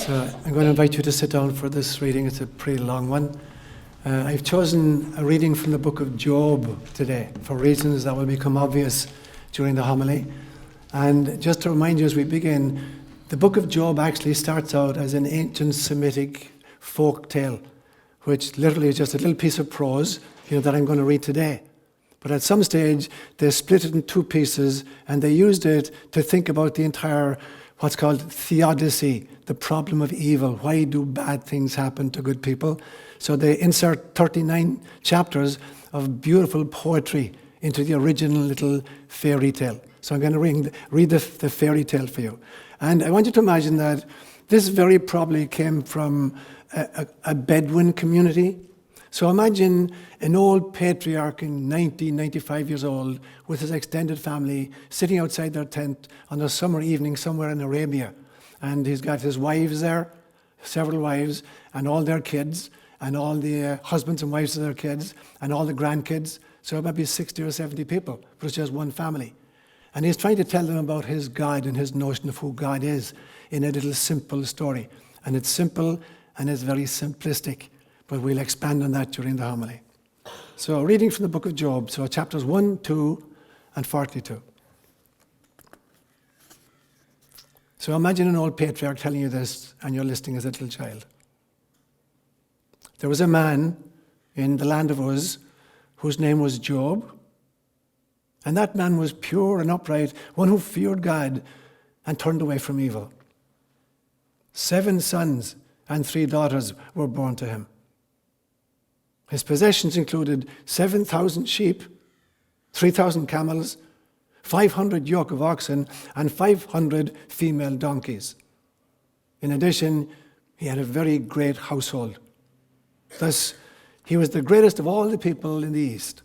So I'm going to invite you to sit down for this reading. It's a pretty long one. I've chosen a reading from the book of Job today for reasons that will become obvious during the homily. And just to remind you as we begin, the book of Job actually starts out as an ancient Semitic folk tale, which literally is just a little piece of prose, that I'm going to read today. But at some stage, they split it in two pieces, and they used it to think about the entire, what's called Theodicy, the problem of evil. Why do bad things happen to good people? So they insert 39 chapters of beautiful poetry into the original little fairy tale. So I'm going to read the fairy tale for you. And I want you to imagine that this very probably came from a Bedouin community. So imagine an old patriarch in 95 years old with his extended family sitting outside their tent on a summer evening somewhere in Arabia. And he's got his wives there, several wives, and all their kids, and all the husbands and wives of their kids, and all the grandkids. So it might be 60 or 70 people, but it's just one family. And he's trying to tell them about his God and his notion of who God is in a little simple story. And it's simple and it's very simplistic, but we'll expand on that during the homily. So reading from the book of Job, so chapters 1, 2, and 42. So imagine an old patriarch telling you this, and you're listening as a little child. There was a man in the land of Uz whose name was Job, and that man was pure and upright, one who feared God and turned away from evil. 7 sons and 3 daughters were born to him. His possessions included 7,000 sheep, 3,000 camels, 500 yoke of oxen, and 500 female donkeys. In addition, he had a very great household. Thus, he was the greatest of all the people in the East.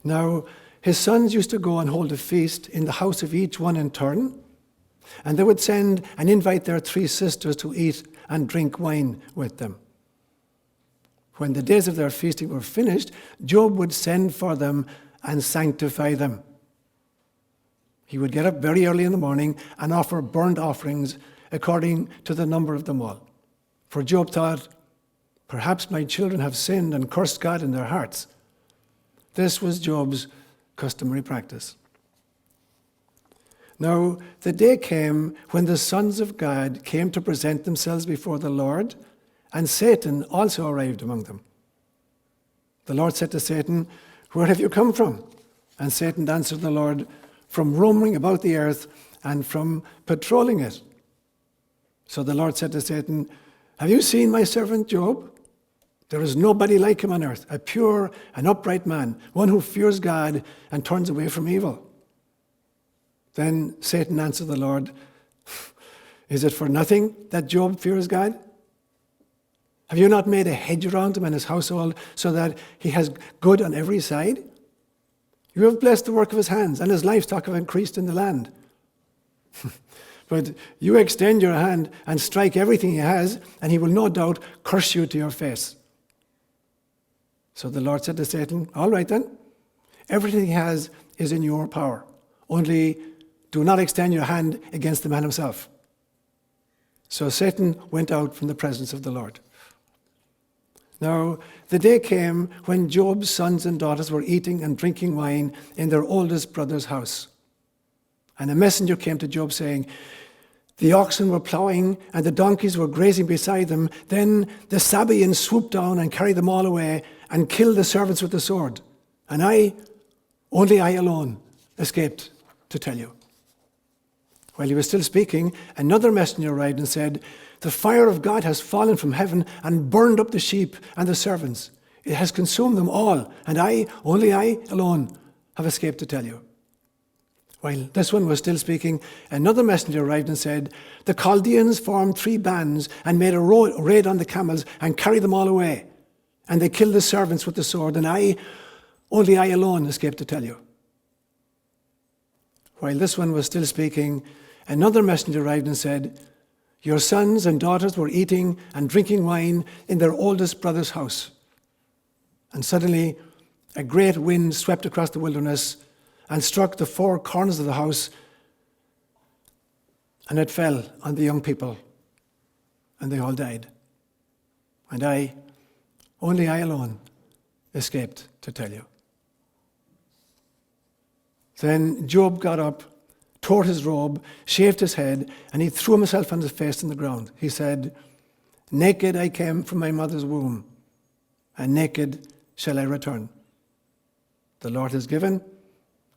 Now, his sons used to go and hold a feast in the house of each one in turn, and they would send and invite their 3 sisters to eat and drink wine with them. When the days of their feasting were finished, Job would send for them and sanctify them. He would get up very early in the morning and offer burnt offerings according to the number of them all. For Job thought, perhaps my children have sinned and cursed God in their hearts. This was Job's customary practice. Now, the day came when the sons of God came to present themselves before the Lord, and Satan also arrived among them. The Lord said to Satan, "Where have you come from?" And Satan answered the Lord, "From roaming about the earth and from patrolling it." So the Lord said to Satan, "Have you seen my servant Job? There is nobody like him on earth, a pure and upright man, one who fears God and turns away from evil." Then Satan answered the Lord, "Is it for nothing that Job fears God? Have you not made a hedge around him and his household so that he has good on every side? You have blessed the work of his hands, and his livestock have increased in the land. But you extend your hand and strike everything he has, and he will no doubt curse you to your face." So the Lord said to Satan, "All right then, everything he has is in your power. Only do not extend your hand against the man himself." So Satan went out from the presence of the Lord. Now, the day came when Job's sons and daughters were eating and drinking wine in their oldest brother's house. And a messenger came to Job saying, "The oxen were plowing and the donkeys were grazing beside them. Then the Sabaeans swooped down and carried them all away and killed the servants with the sword. And only I alone, escaped to tell you." While he was still speaking, another messenger arrived and said, "The fire of God has fallen from heaven and burned up the sheep and the servants. It has consumed them all, and only I alone, have escaped to tell you." While this one was still speaking, another messenger arrived and said, "The Chaldeans formed 3 bands and made a raid on the camels and carried them all away. And they killed the servants with the sword, and only I alone, escaped to tell you." While this one was still speaking, another messenger arrived and said, "Your sons and daughters were eating and drinking wine in their oldest brother's house." And suddenly a great wind swept across the wilderness and struck the 4 corners of the house, and it fell on the young people. and they all died. And only I alone, escaped to tell you. Then Job got up, tore his robe, shaved his head, and he threw himself on his face on the ground. He said, "Naked I came from my mother's womb, and naked shall I return. The Lord has given,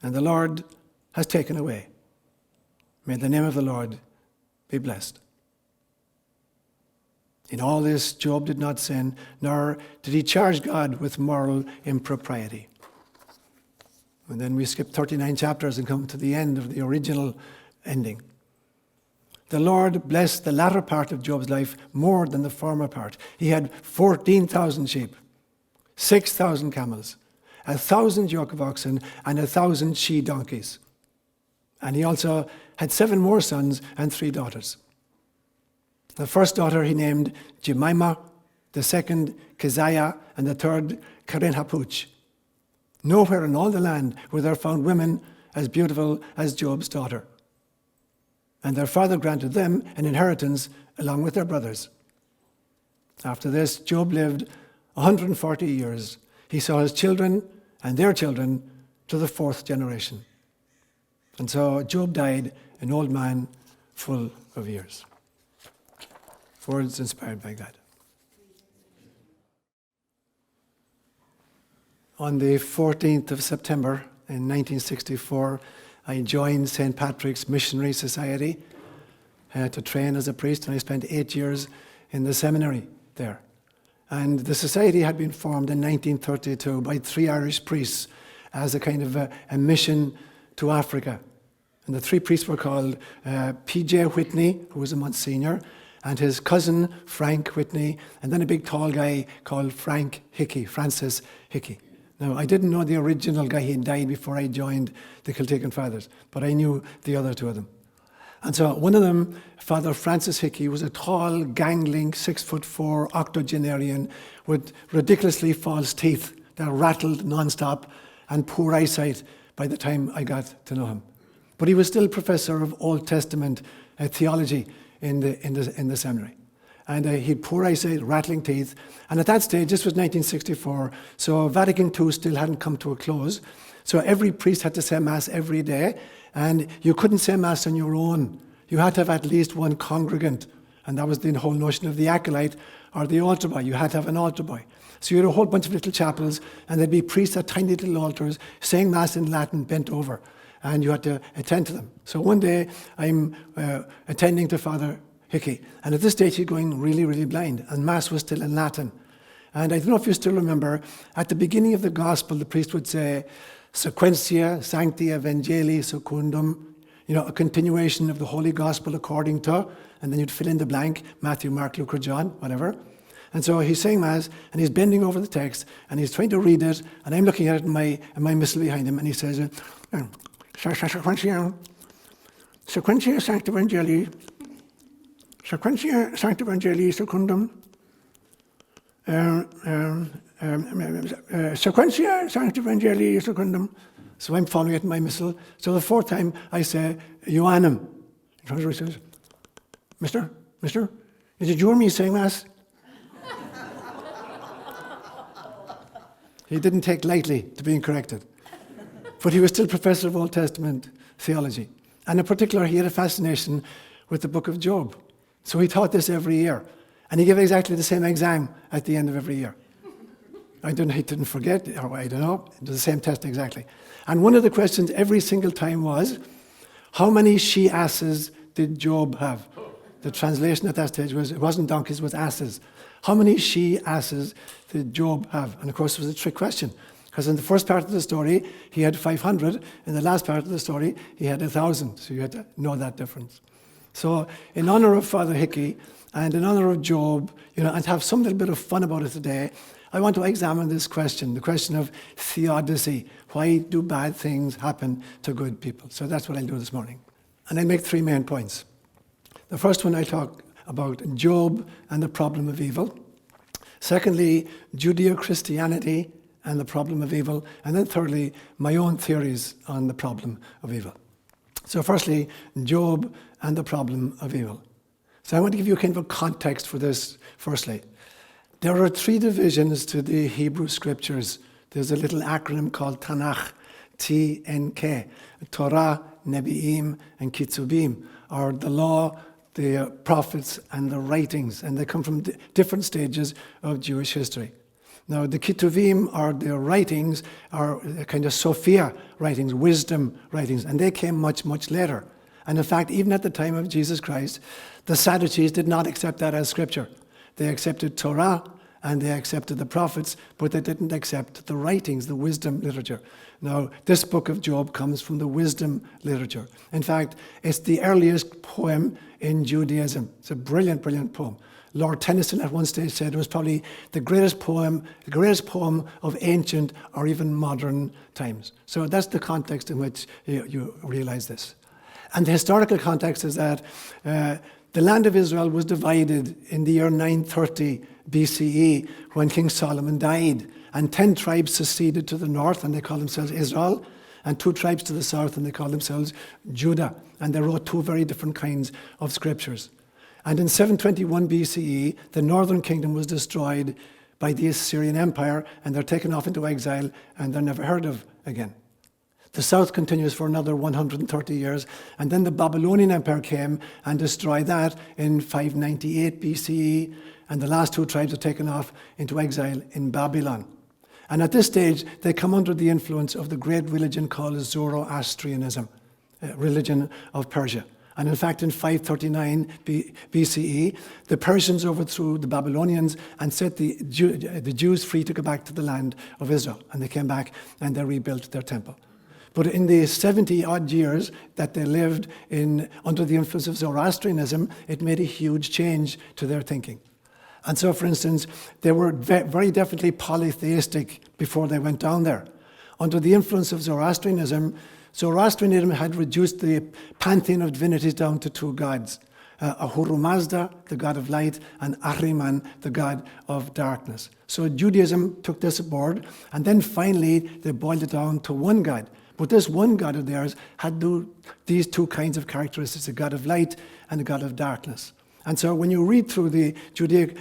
and the Lord has taken away. May the name of the Lord be blessed." In all this, Job did not sin, nor did he charge God with moral impropriety. And then we skip 39 chapters and come to the end of the original ending. The Lord blessed the latter part of Job's life more than the former part. He had 14,000 sheep, 6,000 camels, 1,000 yoke of oxen, and 1,000 she-donkeys. And he also had 7 more sons and 3 daughters. The first daughter he named Jemimah, the second Keziah, and the third Keren-Happuch. Nowhere in all the land were there found women as beautiful as Job's daughter. And their father granted them an inheritance along with their brothers. After this, Job lived 140 years. He saw his children and their children to the 4th generation. And so Job died an old man full of years. Words inspired by God. On the 14th of September in 1964, I joined St. Patrick's Missionary Society to train as a priest, and I spent 8 years in the seminary there. And the society had been formed in 1932 by 3 Irish priests as a kind of a mission to Africa. And the 3 priests were called P.J. Whitney, who was a Monsignor, and his cousin Frank Whitney, and then a big tall guy called Francis Hickey. Now, I didn't know the original guy. He had died before I joined the Kiltaken Fathers, but I knew the other 2 of them. And so one of them, Father Francis Hickey, was a tall, gangling, 6'4" octogenarian with ridiculously false teeth that rattled non-stop and poor eyesight by the time I got to know him. But he was still professor of Old Testament theology in the seminary. And he had poor eyesight, rattling teeth. And at that stage, this was 1964, so Vatican II still hadn't come to a close. So every priest had to say Mass every day, and you couldn't say Mass on your own. You had to have at least one congregant, and that was the whole notion of the acolyte or the altar boy. You had to have an altar boy. So you had a whole bunch of little chapels, and there'd be priests at tiny little altars saying Mass in Latin, bent over, and you had to attend to them. So one day, I'm attending to Father Hickey, and at this stage he's going really, really blind, and Mass was still in Latin. And I don't know if you still remember, at the beginning of the Gospel, the priest would say, Sequentia Sancti Evangelii Secundum, a continuation of the Holy Gospel according to, and then you'd fill in the blank, Matthew, Mark, Luke, or John, whatever. And so he's saying Mass, and he's bending over the text, and he's trying to read it, and I'm looking at it in my missal behind him, and he says, Sequentia Sancti Evangelii, Sequentia Sancti Evangelii Secundum, Sequentia Sancti Evangelii Secundum. So I'm following it in my missal. So the 4th time I say, Ioannum. He says, Mister, is it you or me saying Mass? He didn't take lightly to being corrected. But he was still professor of Old Testament theology. And in particular, he had a fascination with the book of Job. So he taught this every year. And he gave exactly the same exam at the end of every year. He didn't forget, or I don't know, it was the same test exactly. And one of the questions every single time was, how many she-asses did Job have? The translation at that stage was, it wasn't donkeys, it was asses. How many she-asses did Job have? And of course, it was a trick question. Because in the first part of the story, he had 500. In the last part of the story, he had 1,000. So you had to know that difference. So in honor of Father Hickey and in honor of Job, and to have some little bit of fun about it today, I want to examine this question, the question of Theodicy. Why do bad things happen to good people? So that's what I'll do this morning. And I'll make 3 main points. The first one, I talk about Job and the problem of evil. Secondly, Judeo-Christianity and the problem of evil. And then thirdly, my own theories on the problem of evil. So firstly, Job and the problem of evil. So I want to give you kind of a context for this firstly. There are 3 divisions to the Hebrew scriptures. There's a little acronym called Tanakh, TNK, Torah, Nebi'im, and Kitzubim, or the law, the prophets, and the writings, and they come from different stages of Jewish history. Now, the Ketuvim, or the writings, are kind of Sophia writings, wisdom writings, and they came much, much later. And in fact, even at the time of Jesus Christ, the Sadducees did not accept that as scripture. They accepted Torah, and they accepted the prophets, but they didn't accept the writings, the wisdom literature. Now, this book of Job comes from the wisdom literature. In fact, it's the earliest poem in Judaism. It's a brilliant, brilliant poem. Lord Tennyson at one stage said it was probably the greatest poem of ancient or even modern times. So that's the context in which you realize this. And the historical context is that the land of Israel was divided in the year 930 BCE when King Solomon died. And 10 tribes seceded to the north, and they called themselves Israel, and 2 tribes to the south, and they called themselves Judah. And they wrote 2 very different kinds of scriptures. And in 721 BCE, the northern kingdom was destroyed by the Assyrian Empire, and they're taken off into exile, and they're never heard of again. The south continues for another 130 years, and then the Babylonian Empire came and destroyed that in 598 BCE, and the last 2 tribes are taken off into exile in Babylon. And at this stage, they come under the influence of the great religion called Zoroastrianism, religion of Persia. And in fact, in 539 BCE, the Persians overthrew the Babylonians and set the Jews free to go back to the land of Israel. And they came back and they rebuilt their temple. But in the 70-odd years that they lived under the influence of Zoroastrianism, it made a huge change to their thinking. And so, for instance, they were very definitely polytheistic before they went down there. Under the influence of Zoroastrianism had reduced the pantheon of divinities down to 2 gods, Ahura Mazda, the god of light, and Ahriman, the god of darkness. So Judaism took this aboard, and then finally they boiled it down to 1 god. But this 1 God of theirs had these 2 kinds of characteristics, a God of light and a God of darkness. And so when you read through the Judaic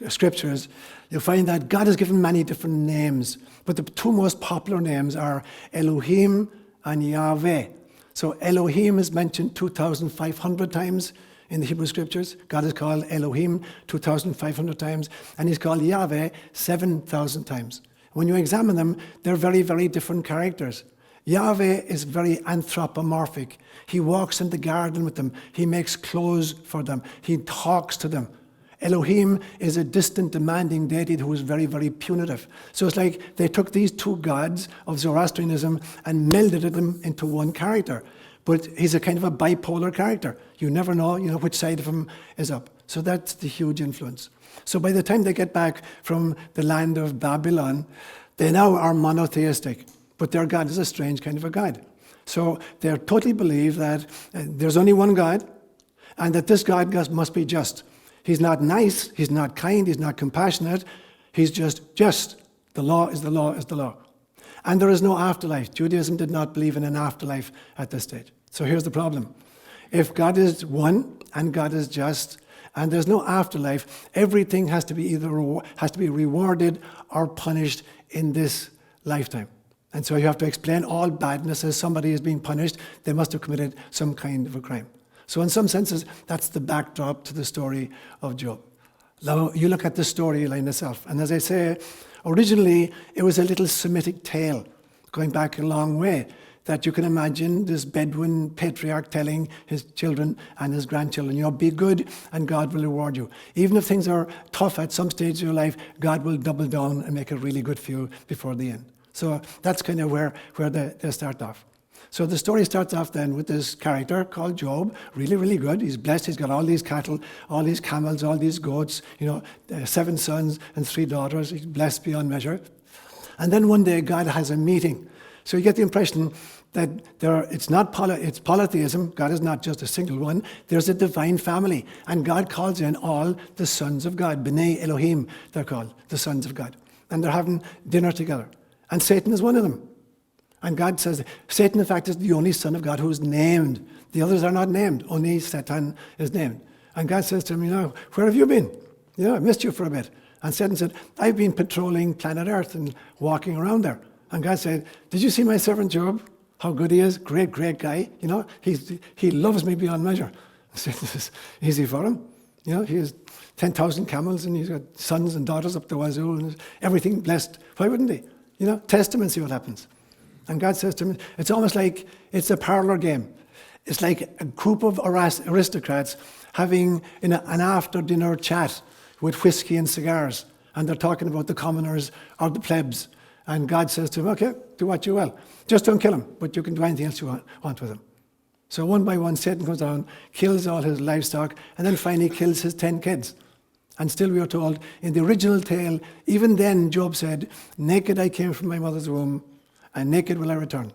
scriptures, you'll find that God is given many different names. But the 2 most popular names are Elohim and Yahweh. So Elohim is mentioned 2,500 times in the Hebrew scriptures. God is called Elohim 2,500 times, and he's called Yahweh 7,000 times. When you examine them, they're very, very different characters. Yahweh is very anthropomorphic. He walks in the garden with them. He makes clothes for them. He talks to them. Elohim is a distant, demanding deity who is very, very punitive. So it's like they took these 2 gods of Zoroastrianism and melded them into 1 character. But he's a kind of a bipolar character. You never know, which side of him is up. So that's the huge influence. So by the time they get back from the land of Babylon, they now are monotheistic. But their God is a strange kind of a God. So they totally believe that there's only 1 God, and that this God must be just. He's not nice, he's not kind, he's not compassionate, he's just. The law is the law is the law. And there is no afterlife. Judaism did not believe in an afterlife at this stage. So here's the problem. If God is 1 and God is just, and there's no afterlife, everything has to be rewarded or punished in this lifetime. And so you have to explain all badness as somebody is being punished. They must have committed some kind of a crime. So in some senses, that's the backdrop to the story of Job. Now, you look at the storyline itself. And as I say, originally, it was a little Semitic tale, going back a long way, that you can imagine this Bedouin patriarch telling his children and his grandchildren, be good and God will reward you. Even if things are tough at some stage of your life, God will double down and make it really good for you before the end. So that's kind of where they start off. So the story starts off then with this character called Job, really, really good. He's blessed. He's got all these cattle, all these camels, all these goats, 7 sons and 3 daughters. He's blessed beyond measure. And then one day God has a meeting. So you get the impression that it's polytheism. God is not just a single one. There's a divine family. And God calls in all the sons of God. B'nai Elohim, they're called, the sons of God. And they're having dinner together. And Satan is one of them. And God says, Satan, in fact, is the only son of God who is named. The others are not named. Only Satan is named. And God says to him, where have you been? I missed you for a bit. And Satan said, I've been patrolling planet Earth and walking around there. And God said, did you see my servant Job? How good he is, great, great guy. He loves me beyond measure. I said, this is easy for him. He has 10,000 camels and he's got sons and daughters up the wazoo and everything blessed. Why wouldn't he? Test him and see what happens. And God says to him, it's almost like it's a parlor game. It's like a group of aristocrats having an after-dinner chat with whiskey and cigars. And they're talking about the commoners or the plebs. And God says to him, okay, do what you will. Just don't kill him, but you can do anything else you want with him. So one by one, Satan comes down, kills all his livestock, and then finally kills his 10 kids. And still we are told, in the original tale, even then Job said, naked I came from my mother's womb, and naked will I return.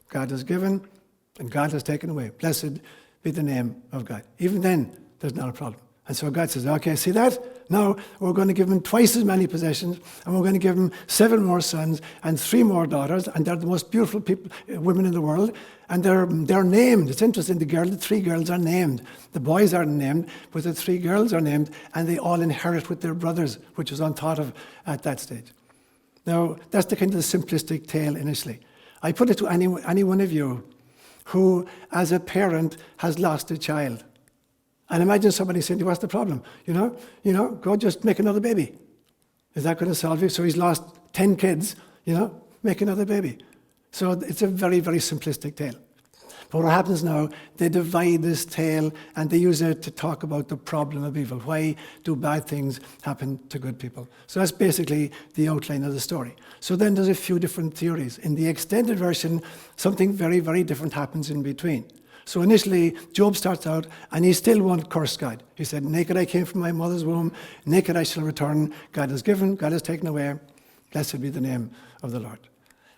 God has given, and God has taken away. Blessed be the name of God. Even then, there's not a problem. And so God says, okay, see that? Now we're going to give him twice as many possessions, and we're going to give him 7 more sons and 3 more daughters, and they're the most beautiful women in the world, and they're named. It's interesting, the 3 girls are named. The boys aren't named, but the 3 girls are named, and they all inherit with their brothers, which was unthought of at that stage. Now, that's the kind of the simplistic tale initially. I put it to any one of you who, as a parent, has lost a child. And imagine somebody saying, what's the problem? Go just make another baby. Is that going to solve you? So he's lost 10 kids, make another baby. So it's a very, very simplistic tale. But what happens now, they divide this tale and they use it to talk about the problem of evil. Why do bad things happen to good people? So that's basically the outline of the story. So then there's a few different theories. In the extended version, something very, very different happens in between. So initially, Job starts out, and he still won't curse God. He said, naked I came from my mother's womb, naked I shall return. God has given, God has taken away. Blessed be the name of the Lord.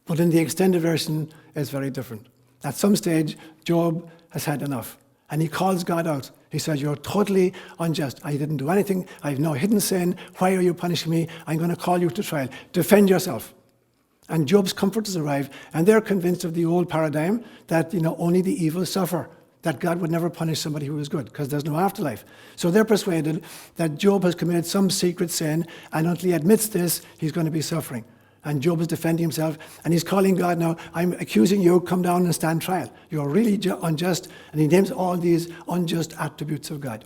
But in the extended version, it's very different. At some stage, Job has had enough, and he calls God out. He says, you're totally unjust. I didn't do anything. I have no hidden sin. Why are you punishing me? I'm going to call you to trial. Defend yourself. And Job's comforters arrive, and they're convinced of the old paradigm that only the evil suffer, that God would never punish somebody who is good, because there's no afterlife. So they're persuaded that Job has committed some secret sin, and until he admits this, he's going to be suffering. And Job is defending himself, and he's calling God now, I'm accusing you, come down and stand trial. You're really unjust. And he names all these unjust attributes of God.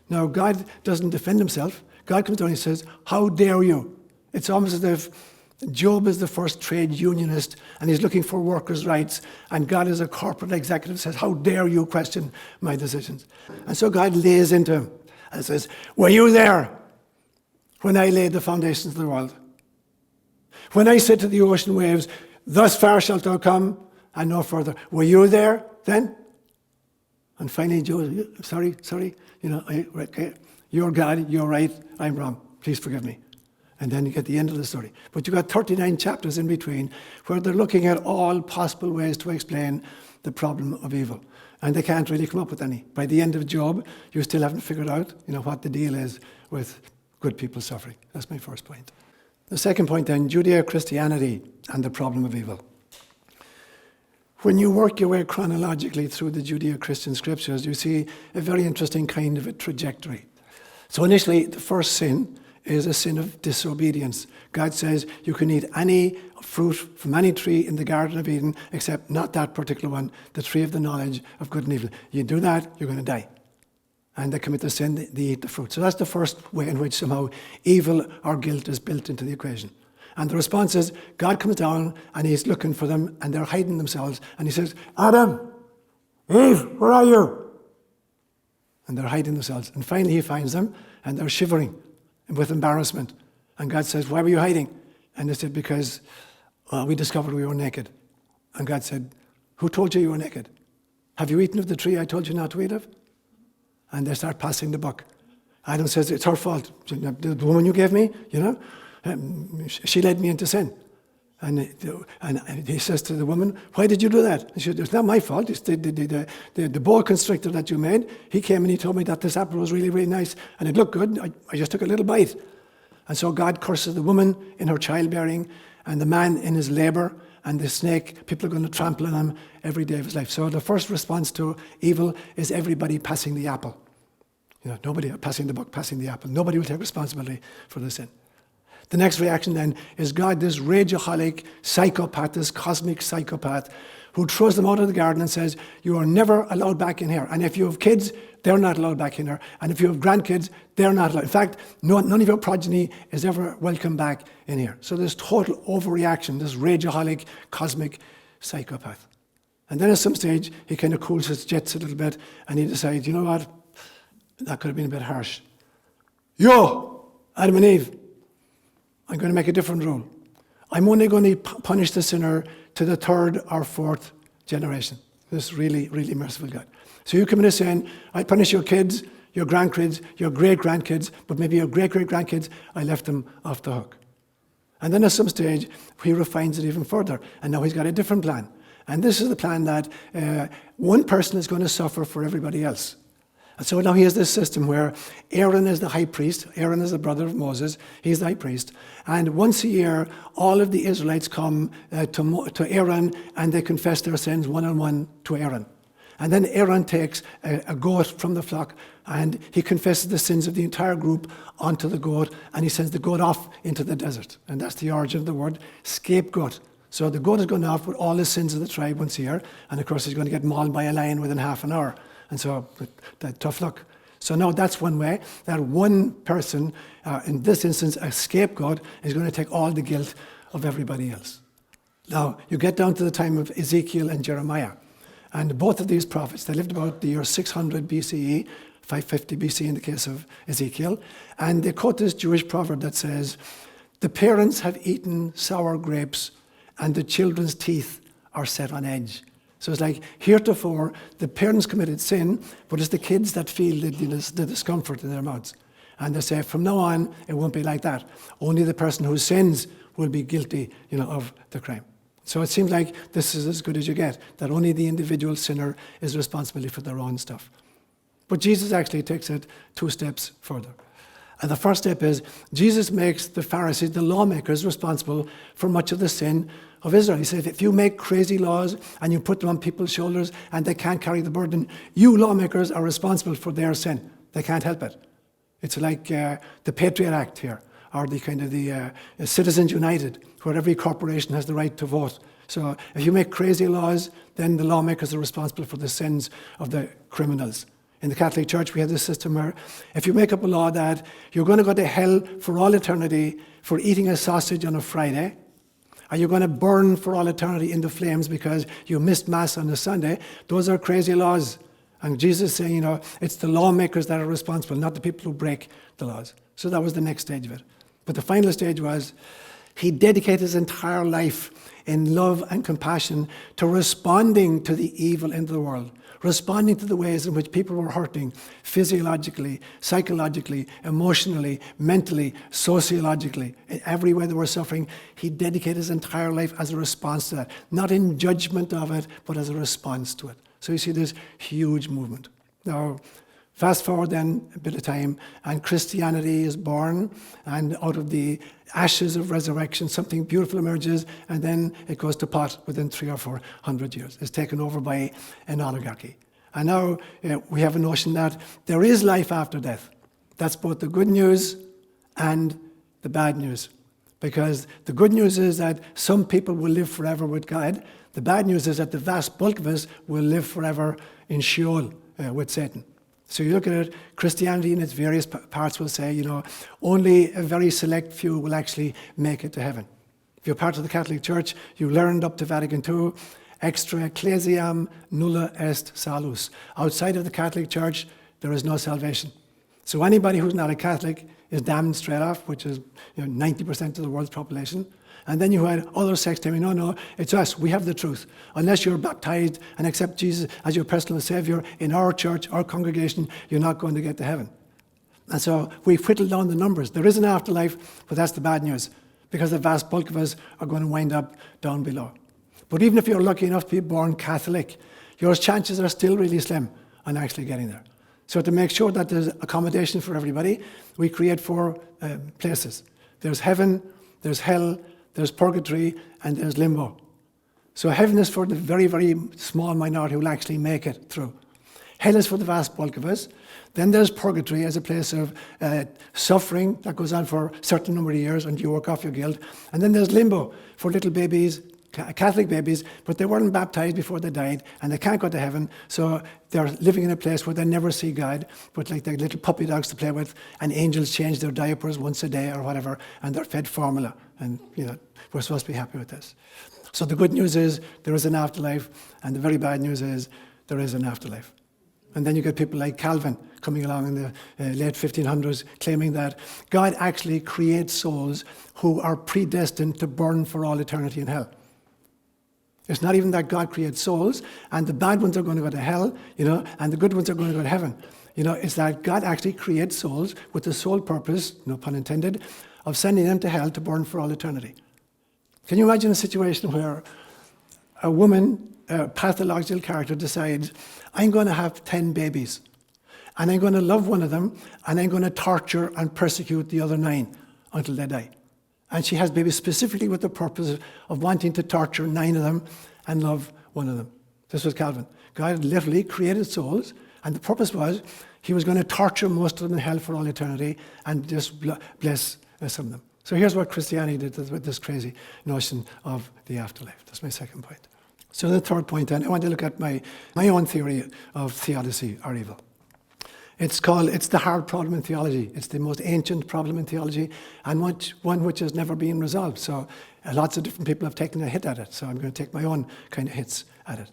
Now, God doesn't defend himself. God comes down and he says, how dare you? It's almost as if Job is the first trade unionist, and he's looking for workers' rights, and God as a corporate executive says, how dare you question my decisions? And so God lays into him and says, were you there when I laid the foundations of the world? When I said to the ocean waves, thus far shalt thou come, and no further. Were you there then? And finally, Job, sorry, okay, you're God, you're right, I'm wrong. Please forgive me. And then you get the end of the story. But you've got 39 chapters in between where they're looking at all possible ways to explain the problem of evil. And they can't really come up with any. By the end of Job, you still haven't figured out, what the deal is with good people suffering. That's my first point. The second point then, Judeo-Christianity and the problem of evil. When you work your way chronologically through the Judeo-Christian scriptures, you see a very interesting kind of a trajectory. So initially, the first sin is a sin of disobedience. God says you can eat any fruit from any tree in the Garden of Eden, except not that particular one, the tree of the knowledge of good and evil. You do that, you're going to die. And they commit the sin, they eat the fruit. So that's the first way in which somehow evil or guilt is built into the equation. And the response is, God comes down and he's looking for them, and they're hiding themselves. And he says, Adam, Eve, where are you? And they're hiding themselves. And finally he finds them, and they're shivering with embarrassment. And God says, why were you hiding? And they said, because we discovered we were naked. And God said, who told you you were naked? Have you eaten of the tree I told you not to eat of? And they start passing the buck. Adam says, it's her fault. The woman you gave me, she led me into sin. And he says to the woman, why did you do that? And she said, it's not my fault. It's the boa constrictor that you made. He came and he told me that this apple was really, really nice. And it looked good. I just took a little bite. And so God curses the woman in her childbearing, and the man in his labor, and the snake. People are going to trample on him every day of his life. So the first response to evil is everybody passing the apple. Nobody, passing the buck, passing the apple. Nobody will take responsibility for the sin. The next reaction then is God, this rageaholic psychopath, this cosmic psychopath, who throws them out of the garden and says, you are never allowed back in here. And if you have kids, they're not allowed back in here. And if you have grandkids, they're not allowed. In fact, none of your progeny is ever welcome back in here. So this total overreaction, this rageaholic cosmic psychopath. And then at some stage, he kind of cools his jets a little bit, and he decides, you know what? That could have been a bit harsh. Adam and Eve, I'm going to make a different rule. I'm only going to punish the sinner to the third or fourth generation. This really, really merciful God. So you come in and saying, I punish your kids, your grandkids, your great-grandkids, but maybe your great-great-grandkids, I left them off the hook. And then at some stage, he refines it even further. And now he's got a different plan. And this is the plan that one person is going to suffer for everybody else. And so now he has this system where Aaron is the high priest. Aaron is the brother of Moses. He's the high priest. And once a year, all of the Israelites come to Aaron and they confess their sins one-on-one to Aaron. And then Aaron takes a goat from the flock and he confesses the sins of the entire group onto the goat, and he sends the goat off into the desert. And that's the origin of the word scapegoat. So the goat is going off with all the sins of the tribe once a year, and of course he's going to get mauled by a lion within half an hour. And so, tough luck. So now that's one way, that one person, in this instance a scapegoat, is going to take all the guilt of everybody else. Now, you get down to the time of Ezekiel and Jeremiah. And both of these prophets, they lived about the year 600 BCE, 550 BC in the case of Ezekiel. And they quote this Jewish proverb that says, the parents have eaten sour grapes and the children's teeth are set on edge. So it's like, heretofore, the parents committed sin, but it's the kids that feel the discomfort in their mouths. And they say, from now on, it won't be like that. Only the person who sins will be guilty, of the crime. So it seems like this is as good as you get, that only the individual sinner is responsible for their own stuff. But Jesus actually takes it 2 steps further. And the first step is, Jesus makes the Pharisees, the lawmakers, responsible for much of the sin of Israel. He said, if you make crazy laws and you put them on people's shoulders and they can't carry the burden, you lawmakers are responsible for their sin. They can't help it. It's like the Patriot Act here, or the kind of the Citizens United, where every corporation has the right to vote. So if you make crazy laws, then the lawmakers are responsible for the sins of the criminals. In the Catholic Church, we have this system where if you make up a law that you're going to go to hell for all eternity for eating a sausage on a Friday, or you're going to burn for all eternity in the flames because you missed Mass on a Sunday, those are crazy laws. And Jesus is saying, it's the lawmakers that are responsible, not the people who break the laws. So that was the next stage of it. But the final stage was, he dedicated his entire life in love and compassion to responding to the evil in the world, responding to the ways in which people were hurting physiologically, psychologically, emotionally, mentally, sociologically. In every way they were suffering, he dedicated his entire life as a response to that, not in judgment of it, but as a response to it. So you see this huge movement. Now, fast forward then a bit of time, and Christianity is born, and out of the ashes of resurrection, something beautiful emerges, and then it goes to pot within 300 or 400 years. It's taken over by an oligarchy. And now we have a notion that there is life after death. That's both the good news and the bad news. Because the good news is that some people will live forever with God. The bad news is that the vast bulk of us will live forever in Sheol with Satan. So you look at it, Christianity in its various parts will say, only a very select few will actually make it to heaven. If you're part of the Catholic Church, you learned up to Vatican II, extra ecclesiam nulla est salus. Outside of the Catholic Church, there is no salvation. So anybody who's not a Catholic is damned straight off, which is 90% of the world's population. And then you had other sects telling me, no, it's us, we have the truth. Unless you're baptized and accept Jesus as your personal Savior in our church, our congregation, you're not going to get to heaven. And so we've whittled down the numbers. There is an afterlife, but that's the bad news, because the vast bulk of us are going to wind up down below. But even if you're lucky enough to be born Catholic, your chances are still really slim on actually getting there. So to make sure that there's accommodation for everybody, we create 4 places. There's heaven, there's hell, there's purgatory, and there's limbo. So heaven is for the very, very small minority who will actually make it through. Hell is for the vast bulk of us. Then there's purgatory as a place of suffering that goes on for a certain number of years until you work off your guilt. And then there's limbo for little babies, Catholic babies, but they weren't baptized before they died, and they can't go to heaven, so they're living in a place where they never see God, but like they're little puppy dogs to play with, and angels change their diapers once a day or whatever, and they're fed formula, and we're supposed to be happy with this. So the good news is there is an afterlife, and the very bad news is there is an afterlife. And then you get people like Calvin coming along in the late 1500s claiming that God actually creates souls who are predestined to burn for all eternity in hell. It's not even that God creates souls and the bad ones are going to go to hell, and the good ones are going to go to heaven. It's that God actually creates souls with the sole purpose, no pun intended, of sending them to hell to burn for all eternity. Can you imagine a situation where a woman, a pathological character, decides, I'm going to have 10 babies, and I'm going to love one of them, and I'm going to torture and persecute the other 9 until they die. And she has babies specifically with the purpose of wanting to torture 9 of them and love one of them. This was Calvin. God literally created souls, and the purpose was he was going to torture most of them in hell for all eternity and just bless some of them. So here's what Christianity did with this crazy notion of the afterlife. That's my second point. So the third point, and I want to look at my own theory of theodicy or evil. It's the hard problem in theology. It's the most ancient problem in theology, and one which has never been resolved. So lots of different people have taken a hit at it. So I'm going to take my own kind of hits at it.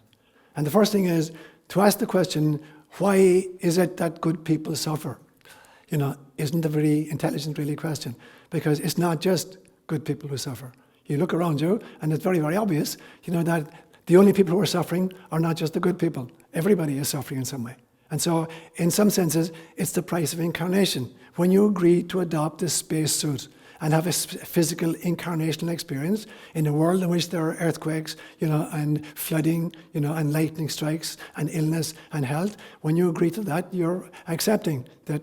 And the first thing is to ask the question, why is it that good people suffer? Isn't a very intelligent, really, question. Because it's not just good people who suffer. You look around you, and it's very, very obvious, that the only people who are suffering are not just the good people. Everybody is suffering in some way. And so, in some senses, it's the price of incarnation. When you agree to adopt this spacesuit and have a physical incarnational experience in a world in which there are earthquakes, and flooding, and lightning strikes, and illness and health, when you agree to that, you're accepting that,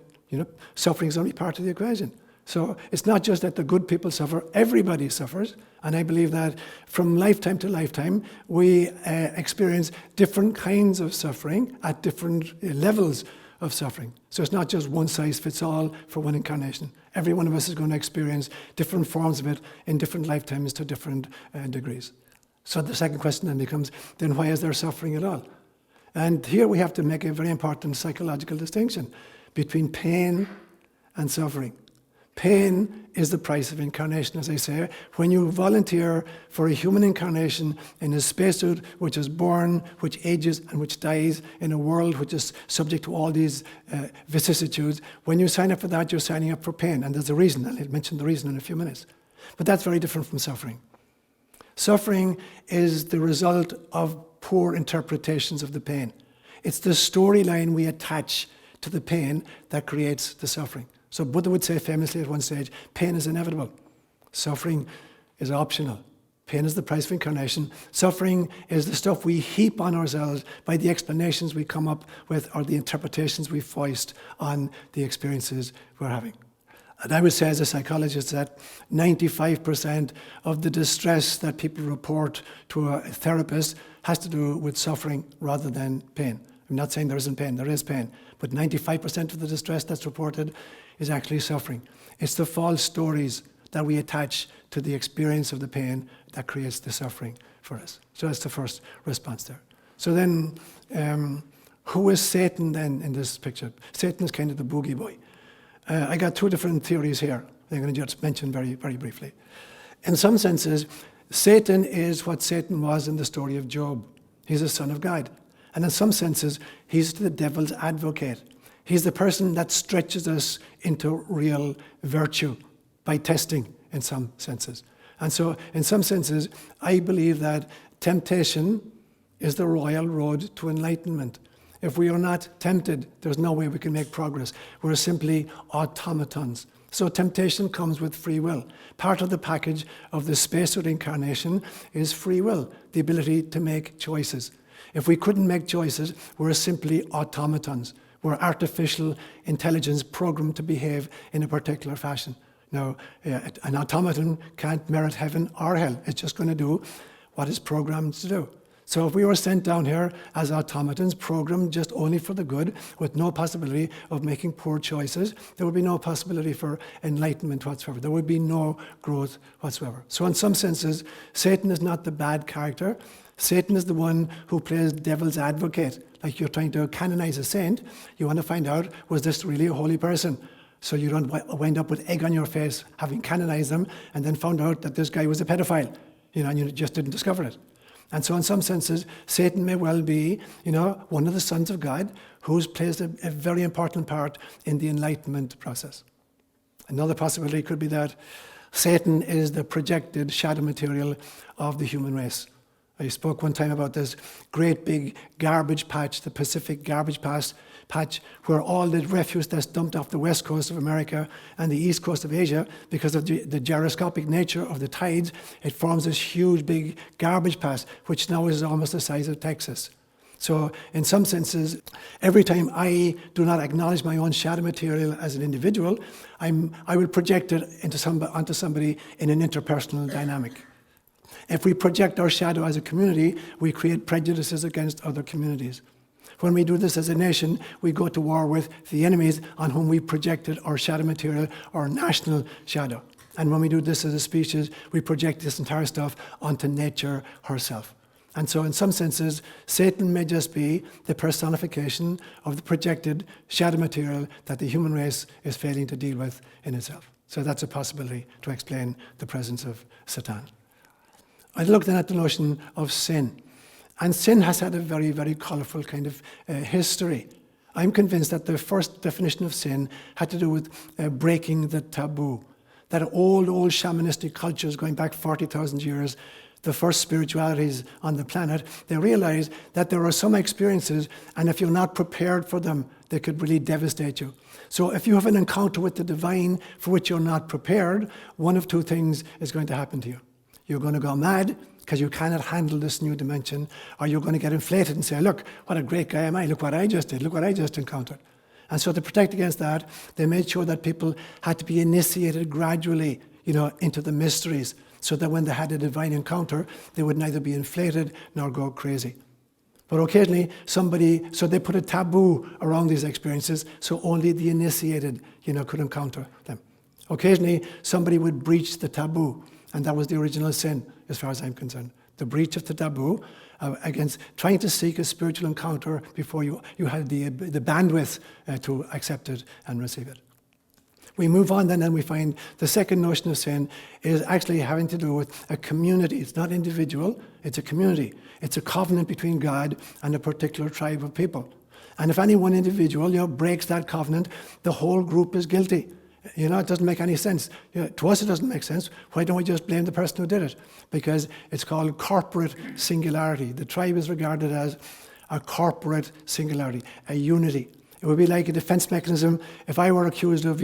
suffering is only part of the equation. So it's not just that the good people suffer, everybody suffers. And I believe that from lifetime to lifetime, we experience different kinds of suffering at different levels of suffering. So it's not just one size fits all for one incarnation. Every one of us is going to experience different forms of it in different lifetimes to different degrees. So the second question then becomes, then why is there suffering at all? And here we have to make a very important psychological distinction between pain and suffering. Pain is the price of incarnation, as I say. When you volunteer for a human incarnation in a spacesuit which is born, which ages and which dies, in a world which is subject to all these vicissitudes, when you sign up for that, you're signing up for pain. And there's a reason, and I'll mention the reason in a few minutes. But that's very different from suffering. Suffering is the result of poor interpretations of the pain. It's the storyline we attach to the pain that creates the suffering. So Buddha would say famously at one stage, pain is inevitable. Suffering is optional. Pain is the price of incarnation. Suffering is the stuff we heap on ourselves by the explanations we come up with or the interpretations we foist on the experiences we're having. And I would say as a psychologist that 95% of the distress that people report to a therapist has to do with suffering rather than pain. I'm not saying there isn't pain, there is pain. But 95% of the distress that's reported is actually suffering. It's the false stories that we attach to the experience of the pain that creates the suffering for us. So that's the first response there. So then, who is Satan then in this picture? Satan is kind of the boogie boy. I got 2 different theories here. I'm going to just mention very, very briefly. In some senses, Satan is what Satan was in the story of Job. He's a son of God. And in some senses, he's the devil's advocate. He's the person that stretches us into real virtue by testing, in some senses. And so, in some senses, I believe that temptation is the royal road to enlightenment. If we are not tempted, there's no way we can make progress. We're simply automatons. So temptation comes with free will. Part of the package of the spacesuit incarnation is free will, the ability to make choices. If we couldn't make choices, we're simply automatons. We're artificial intelligence programmed to behave in a particular fashion. Now, an automaton can't merit heaven or hell. It's just going to do what it's programmed to do. So if we were sent down here as automatons, programmed just only for the good, with no possibility of making poor choices, there would be no possibility for enlightenment whatsoever. There would be no growth whatsoever. So in some senses, Satan is not the bad character. Satan is the one who plays devil's advocate. Like you're trying to canonize a saint, you want to find out, was this really a holy person? So you don't wind up with egg on your face, having canonized them, and then found out that this guy was a pedophile, and you just didn't discover it. And so in some senses, Satan may well be, one of the sons of God who's plays a very important part in the enlightenment process. Another possibility could be that Satan is the projected shadow material of the human race. I spoke one time about this great big garbage patch, the Pacific garbage patch, where all the refuse that's dumped off the west coast of America and the east coast of Asia, because of the gyroscopic nature of the tides, it forms this huge big garbage patch, which now is almost the size of Texas. So in some senses, every time I do not acknowledge my own shadow material as an individual, I will project it onto somebody in an interpersonal dynamic. If we project our shadow as a community, we create prejudices against other communities. When we do this as a nation, we go to war with the enemies on whom we projected our shadow material, our national shadow. And when we do this as a species, we project this entire stuff onto nature herself. And so in some senses, Satan may just be the personification of the projected shadow material that the human race is failing to deal with in itself. So that's a possibility to explain the presence of Satan. I looked then at the notion of sin. And sin has had a very, very colourful kind of history. I'm convinced that the first definition of sin had to do with breaking the taboo. That old shamanistic cultures going back 40,000 years, the first spiritualities on the planet, they realized that there are some experiences, and if you're not prepared for them, they could really devastate you. So if you have an encounter with the divine for which you're not prepared, one of two things is going to happen to you. You're going to go mad because you cannot handle this new dimension, or you're going to get inflated and say, look, what a great guy am I, look what I just did, look what I just encountered. And so to protect against that, they made sure that people had to be initiated gradually, into the mysteries, so that when they had a divine encounter, they would neither be inflated nor go crazy. But occasionally, so they put a taboo around these experiences, so only the initiated, could encounter them. Occasionally, somebody would breach the taboo, and that was the original sin, as far as I'm concerned. The breach of the taboo against trying to seek a spiritual encounter before you had the bandwidth to accept it and receive it. We move on then and we find the second notion of sin is actually having to do with a community. It's not individual, it's a community. It's a covenant between God and a particular tribe of people. And if any one individual breaks that covenant, the whole group is guilty. It doesn't make any sense. To us, it doesn't make sense. Why don't we just blame the person who did it? Because it's called corporate singularity. The tribe is regarded as a corporate singularity, a unity. It would be like a defense mechanism if I were accused of,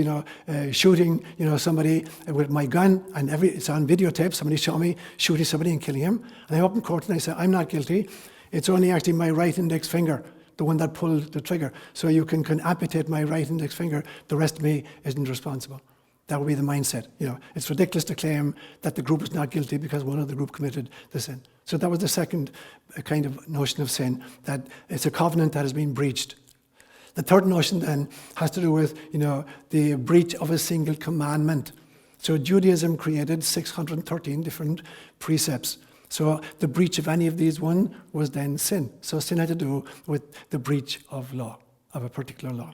shooting, somebody with my gun, and it's on videotape, somebody saw me shooting somebody and killing him, and I open court and I say, I'm not guilty. It's only actually my right index finger, the one that pulled the trigger. So you can amputate my right index finger, the rest of me isn't responsible. That would be the mindset. It's ridiculous to claim that the group is not guilty because one of the group committed the sin. So that was the second kind of notion of sin, that it's a covenant that has been breached. The third notion then has to do with, the breach of a single commandment. So Judaism created 613 different precepts. So the breach of any of these one was then sin. So sin had to do with the breach of law, of a particular law.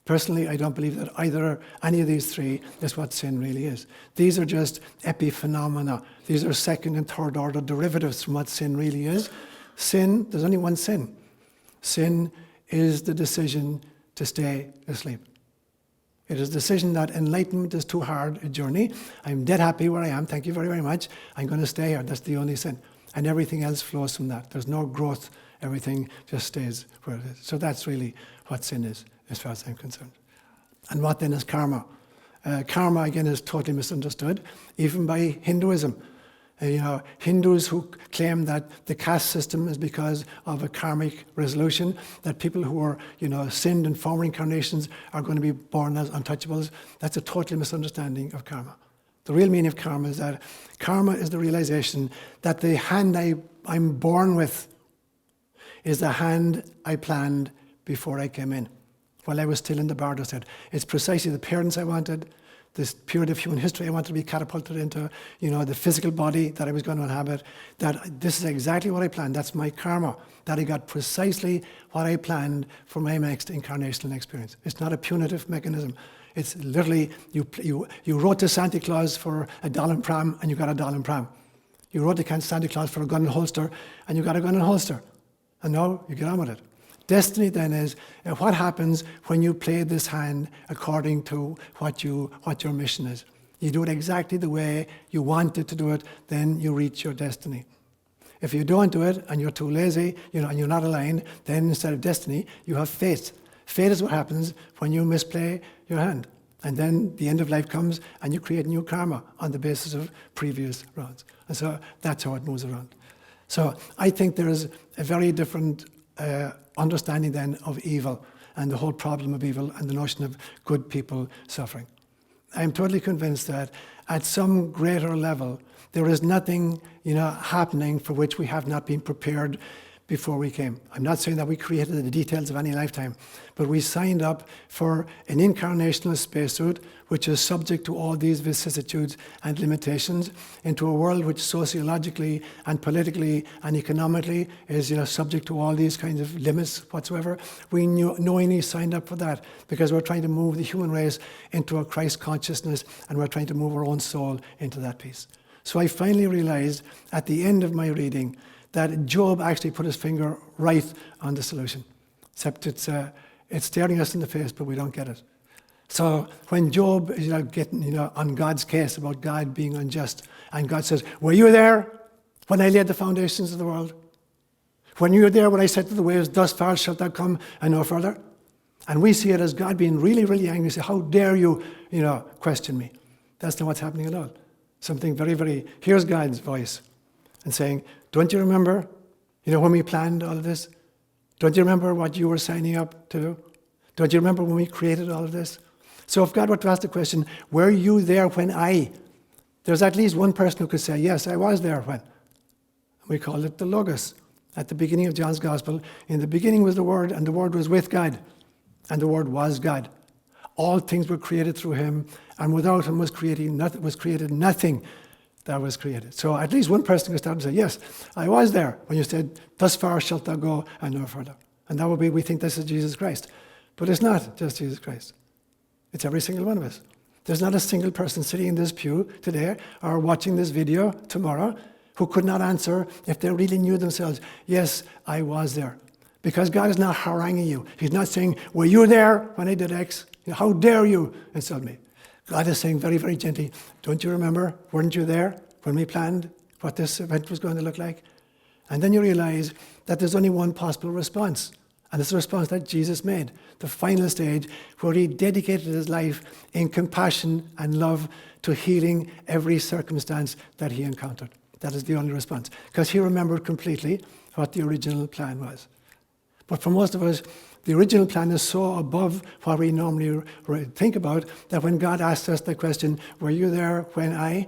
Personally, I don't believe that any of these three is what sin really is. These are just epiphenomena. These are second and third order derivatives from what sin really is. Sin, there's only one sin. Sin is the decision to stay asleep. It is the decision that enlightenment is too hard a journey. I'm dead happy where I am. Thank you very, very much. I'm going to stay here. That's the only sin. And everything else flows from that. There's no growth. Everything just stays where it is. So that's really what sin is, as far as I'm concerned. And what then is karma? Karma, again, is totally misunderstood, even by Hinduism. Hindus who claim that the caste system is because of a karmic resolution, that people who are, sinned in former incarnations are going to be born as untouchables. That's a total misunderstanding of karma. The real meaning of karma is that karma is the realization that the hand I'm born with is the hand I planned before I came in, while I was still in the bardo set. It's precisely the parents I wanted, this period of human history I wanted to be catapulted into, the physical body that I was going to inhabit, that this is exactly what I planned. That's my karma, that I got precisely what I planned for my next incarnational experience. It's not a punitive mechanism. It's literally, you wrote to Santa Claus for a doll and pram, and you got a doll and pram. You wrote to Santa Claus for a gun and holster, and you got a gun and holster. And now you get on with it. Destiny then is what happens when you play this hand according to what your mission is. You do it exactly the way you wanted to do it, then you reach your destiny. If you don't do it and you're too lazy, and you're not aligned, then instead of destiny, you have fate. Fate is what happens when you misplay your hand. And then the end of life comes and you create new karma on the basis of previous rounds. And so that's how it moves around. So I think there is a very different understanding then of evil and the whole problem of evil and the notion of good people suffering. I'm totally convinced that at some greater level, there is nothing, happening for which we have not been prepared before we came. I'm not saying that we created the details of any lifetime, but we signed up for an incarnational spacesuit which is subject to all these vicissitudes and limitations into a world which sociologically and politically and economically is subject to all these kinds of limits whatsoever. We knowingly signed up for that because we're trying to move the human race into a Christ consciousness, and we're trying to move our own soul into that piece. So I finally realized at the end of my reading that Job actually put his finger right on the solution, except it's staring us in the face, but we don't get it. So when Job is getting on God's case about God being unjust, and God says, "Were you there when I laid the foundations of the world? When you were there when I said to the waves, 'Thus far shalt thou come and no further'?" And we see it as God being really, really angry. Say, "How dare you, question me?" That's not what's happening at all. Something very, very. Here's God's voice, and saying, "Don't you remember, when we planned all of this? Don't you remember what you were signing up to do? Don't you remember when we created all of this?" So if God were to ask the question, "Were you there when there's at least one person who could say, "Yes, I was there when." We call it the Logos. At the beginning of John's Gospel, in the beginning was the Word, and the Word was with God, and the Word was God. All things were created through him, and without him was created nothing that was created. So at least one person could start and say, "Yes, I was there when you said, 'Thus far shalt thou go and no further.'" And that would be, we think this is Jesus Christ. But it's not just Jesus Christ. It's every single one of us. There's not a single person sitting in this pew today or watching this video tomorrow who could not answer if they really knew themselves, "Yes, I was there." Because God is not haranguing you. He's not saying, "Were you there when I did X? How dare you insult me?" God is saying very, very gently, "Don't you remember? Weren't you there when we planned what this event was going to look like?" And then you realize that there's only one possible response. And it's the response that Jesus made, the final stage where he dedicated his life in compassion and love to healing every circumstance that he encountered. That is the only response. Because he remembered completely what the original plan was. But for most of us, the original plan is so above what we normally think about that when God asks us the question, "Were you there when I?"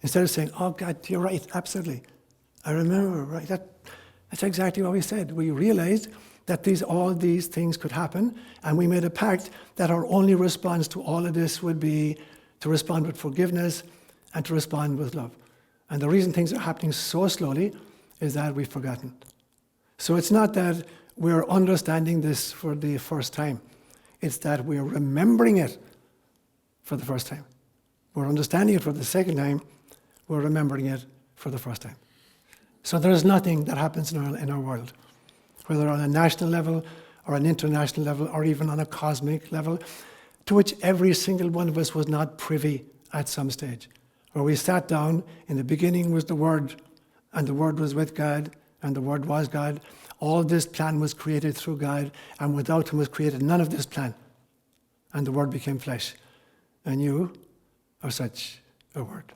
Instead of saying, "Oh God, you're right, absolutely. I remember, right? That's exactly what we said." We realized that all these things could happen, and we made a pact that our only response to all of this would be to respond with forgiveness and to respond with love. And the reason things are happening so slowly is that we've forgotten. So it's not that we're understanding this for the first time. It's that we're remembering it for the first time. We're understanding it for the second time. We're remembering it for the first time. So there is nothing that happens in our world, whether on a national level or an international level or even on a cosmic level, to which every single one of us was not privy at some stage. Where we sat down, in the beginning was the Word, and the Word was with God, and the Word was God. All this plan was created through God, and without him was created none of this plan. And the Word became flesh. And you are such a Word.